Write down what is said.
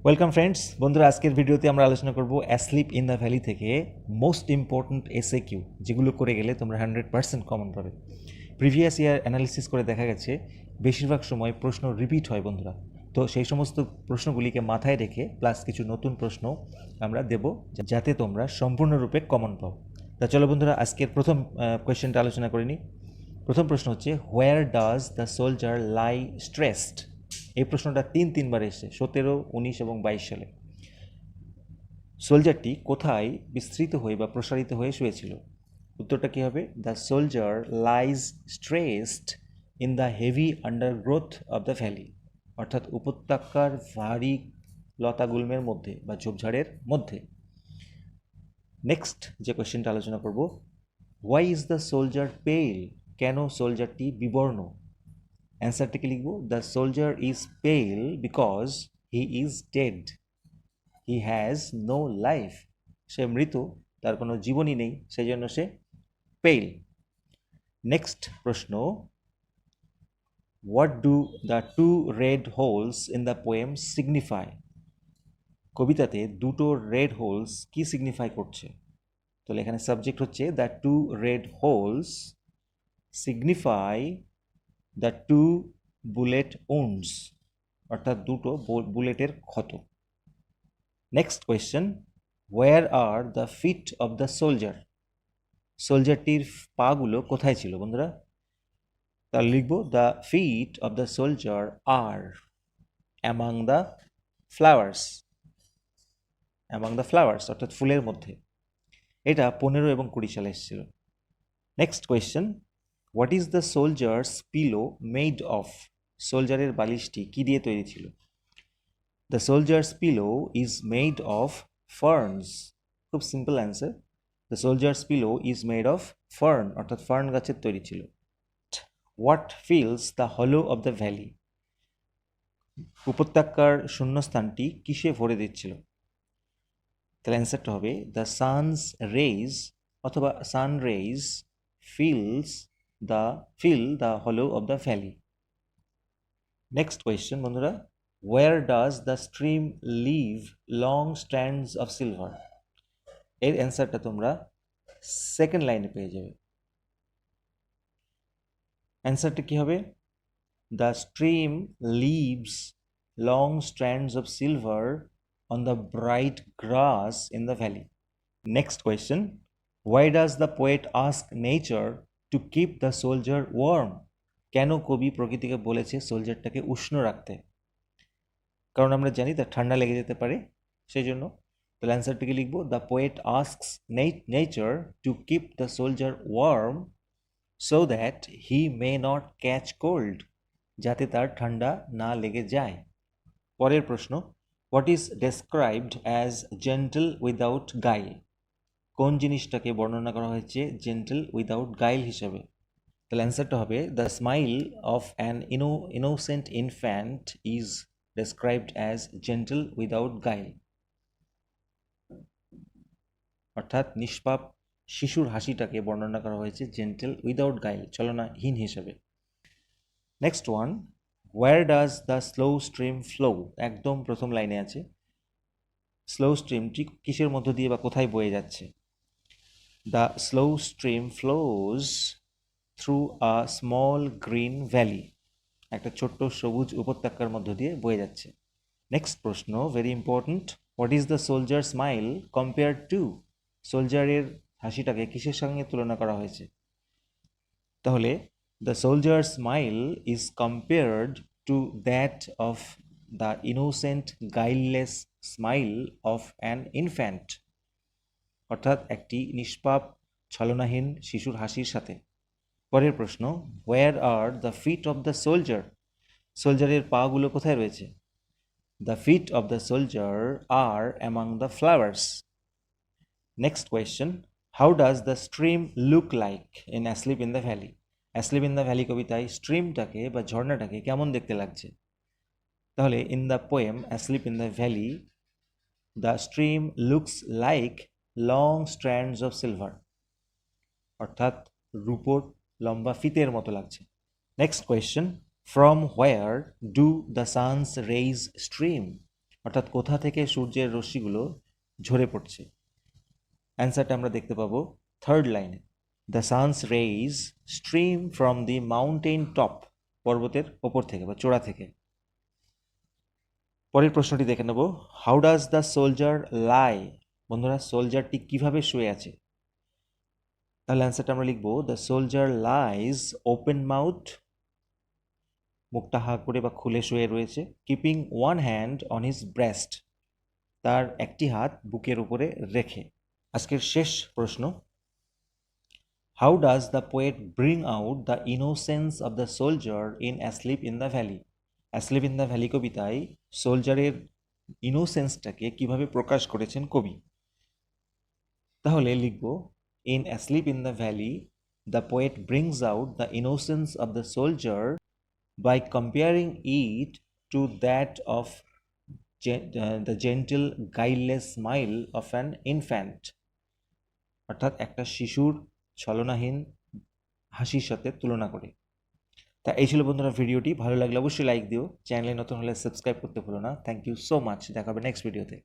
Welcome friends, বন্ধুরা আজকের ভিডিওতে আমরা আলোচনা করব অ্যাসলিপ ইন দ্য ভ্যালি থেকে মোস্ট ইম্পর্ট্যান্ট এসএকিউ, যেগুলো করে গেলে তোমরা 100% কমন পাবে। প্রিভিয়াস ইয়ার অ্যানালিসিস করে দেখা গেছে বেশিরভাগ সময় প্রশ্ন রিপিট হয় বন্ধুরা। তো সেই সমস্ত প্রশ্নগুলিকে মাথায় রেখে প্লাস কিছু নতুন প্রশ্ন আমরা দেব, যাতে তোমরা সম্পূর্ণরূপে কমন পাও। তা চলো বন্ধুরা, আজকের প্রথম কোয়েশ্চেনটা আলোচনা করে নিই। প্রথম প্রশ্ন হচ্ছে, where does the soldier lie stressed? এই প্রশ্নটা তিনবার এসেছে 17, 19 এবং 22 সালে। সোলজারটি কোথায় বিস্তৃত হয়ে বা প্রসারিত হয়ে শুয়েছিল? উত্তরটা কী হবে? The soldier lies stretched in the heavy undergrowth of the valley, অর্থাৎ উপত্যকার ভারী লতাগুল্মের মধ্যে বা ঝোপঝাড়ের মধ্যে। নেক্সট যে কোয়েশ্চেনটা আলোচনা করব, হোয়াই ইজ দ্য সোলজার পেল? কেন সোলজারটি বিবর্ণ? অ্যান্সারটিকে লিখব, the soldier is pale because he is dead, he has no life. সে মৃত, তার কোনো জীবনই নেই, সেই জন্য সে পেল। নেক্সট প্রশ্ন, what do the two red holes in the poem signify? কবিতাতে দুটো রেড হোলস কি সিগনিফাই করছে? তাহলে এখানে সাবজেক্ট হচ্ছে the two red holes signify the two bullet wounds, অর্থাৎ দুটো বুলেটের ক্ষত। Next question, where are the feet of the soldier? সোলজারটির পাগুলো কোথায় ছিল বন্ধুরা? তাহলে লিখব, the feet of the soldier are among the flowers, among the flowers অর্থাৎ ফুলের মধ্যে। এটা 15 এবং 20 সালে এসেছিল। Next question, what is the soldier's pillow made of? সোলজারের বালিশটি কি দিয়ে তৈরি ছিল? The soldier's pillow is made of ferns. খুব simple answer, the soldier's pillow is made of fern, অর্থাৎ ফার্ন গাছের তৈরি ছিল। What fills the hollow of the valley? উপত্যকার শূন্যস্থানটি কিসে ভরে দিচ্ছিল? তাহলে অ্যান্সারটা হবে, দ্য সানস রেইজ অথবা sun rays fill the hollow of the valley. Next question বন্ধুরা, where does the stream leave long strands of silver? এর অ্যান্সারটা তোমরা সেকেন্ড লাইনে পেয়ে যাবে। অ্যান্সারটা কি হবে? The stream leaves long strands of silver on the bright grass in the valley. Next question, why does the poet ask nature to keep the soldier warm? কেন কবি প্রকৃতিকে বলেছে সোলজারটাকে উষ্ণ রাখতে? কারণ আমরা জানি তার ঠান্ডা লেগে যেতে পারে, সেই জন্য। তাহলে অ্যান্সারটিকে লিখব, the poet asks nature to keep the soldier warm so that he may not catch cold, যাতে তার ঠান্ডা না লেগে যায়। পরের প্রশ্ন, what is described as gentle without guile? কোন জিনিসটাকে বর্ণনা করা হয়েছে জেন্টল উইদাউট গাইল হিসেবে? তাহলে অ্যান্সারটা হবে, the smile of an innocent infant is described as gentle without guile, অর্থাৎ নিষ্পাপ শিশুর হাসিটাকে বর্ণনা করা হয়েছে জেন্টল উইদাউট গাইল, ছলনাহীন হিসেবে। Next one, where does the slow stream flow? একদম প্রথম লাইনে আছে। স্লো স্ট্রিমটি কিসের মধ্য দিয়ে বা কোথায় বয়ে যাচ্ছে? The slow stream flows through a small green valley, একটা ছোট্ট সবুজ উপত্যকার মধ্য দিয়ে বয়ে যাচ্ছে। নেক্সট প্রশ্ন, very important, what is the soldier smile compare to? সোলজারের হাসিটাকে কিসের সঙ্গে তুলনা করা হয়েছে? তাহলে the soldier smile is compared to that of the innocent guileless smile of an infant, অর্থাৎ একটি নিষ্পাপ ছলনাহীন শিশুর হাসির সাথে। পরের প্রশ্ন, where are the feet of the soldier? সোলজারের পাগুলো কোথায় রয়েছে? The feet of the soldier are among the flowers. Next question, how does the stream look like in asleep in the valley? Asleep in the valley কবিতায় স্ট্রিমটাকে বা ঝর্ণাটাকে কেমন দেখতে লাগছে? তাহলে in the poem asleep in the valley, the stream looks like long strands of silver, অর্থাৎ রূপোর লম্বা ফিতের মতো লাগছে। Next question, from where do the Sans raise stream? অর্থাৎ কোথা থেকে সূর্যের রশ্মিগুলো ঝরে পড়ছে। অ্যান্সারটা আমরা দেখতে পাবো থার্ড লাইনে, the Sans raise stream from the mountain top, পর্বতের ওপর থেকে বা চূড়া থেকে। পরের প্রশ্নটি দেখে নেব, হাউ ডাজ দ্য সোলজার লাই, বন্ধুরা সোলজারটি কিভাবে শুয়ে আছে। তাহলে অ্যান্সারটা আমরা লিখবো, the soldier lies open mouth, মুখটা হা করে বা খুলে শুয়ে রয়েছে, keeping one hand on his breast, তার একটি হাত বুকের উপরে রেখে। আজকের শেষ প্রশ্ন, how does the poet bring out the innocence of the soldier in asleep in the valley, asleep in the valley কবিতায় সোলজারের ইনোসেন্সটাকে কিভাবে প্রকাশ করেছেন কবি। তাহলে লিখব, in asleep in the valley the poet brings out the innocence of the soldier by comparing it to that of the gentle guileless smile of an infant, অর্থাৎ একটা শিশুর ছলনাহীন হাসির সাথে তুলনা করে। তা এই ছিল বন্ধুরা ভিডিওটি, ভালো লাগলে অবশ্যই লাইক দিও, চ্যানেলে নতুন হলে সাবস্ক্রাইব করতে ভুলো না। থ্যাংক ইউ সো মাচ, দেখা হবে নেক্সট ভিডিওতে।